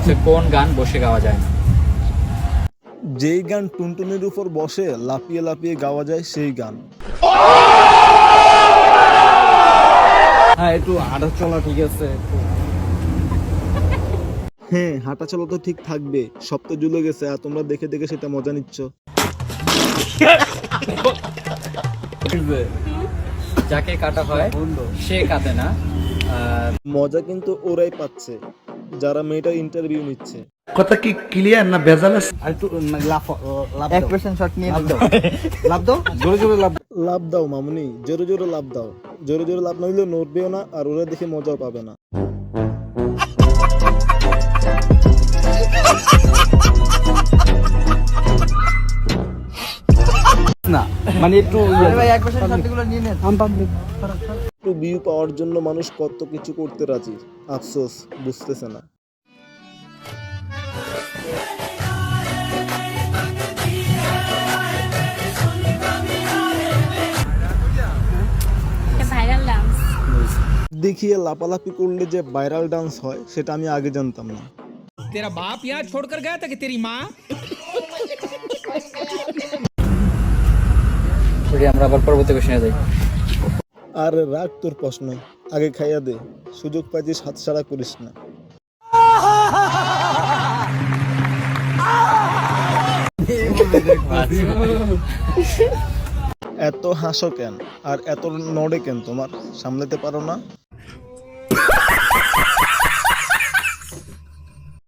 হচ্ছে কোন গান বসে গাওয়া যায় না? যেই গান টুনটুনির উপর বসে লাফিয়ে লাফিয়ে গাওয়া যায় সেই গান। হ্যাঁ, একটু হাঁটা চলা ঠিক আছে। হ্যাঁ, হাঁটা চলা তো ঠিক থাকবে, সব তো জুলে গেছে আর তোমরা দেখে দেখে সেটা মজা নিচ্ছ। যাকে কাটা হয় সে কাঁদে না। মজা কিন্তু ওরাই পাচ্ছে যারা মেয়েটার ইন্টারভিউ নিচ্ছে। কথা কি ক্লিয়ার না ভেজাল আছে? আর একটু লাফ লাফ দাও। এক্সপ্রেশন শট নিয়ে লাফ দাও। লাফ দাও, জোরে জোরে লাফ দাও। লাভ দাও মামুনি, জোরে জোরে লাভ দাও। জোরে জোরে লাভ না দিলে নড়বেও না আর ওরা দেখে মজাও পাবে না। না মানে একটু আরে ভাই এক্সপ্রেশন শটগুলো নিয়ে নেন। একটু ভিউ পাওয়ার জন্য মানুষ কত কিছু করতে রাজি, আফসোস বুঝতেছে না। Viral dance. দেখিয়ে লাপালাপি করলে যে ভাইরাল ডান্স হয় সেটা আমি আগে জানতাম না। तेरा बाप यहाँ छोड़कर गया था कि तेरी माँ? আমরা আবার পরবর্তী কোশ্চেনে যাই। আর রাখ তোর প্রশ্ন, আগে খাইয়া দে, সুযোগ পাইছিস হাতছাড়া করিস না। এত হাসো কেন আর এত নড়ে কেন, তোমার সামলাতে পারো না?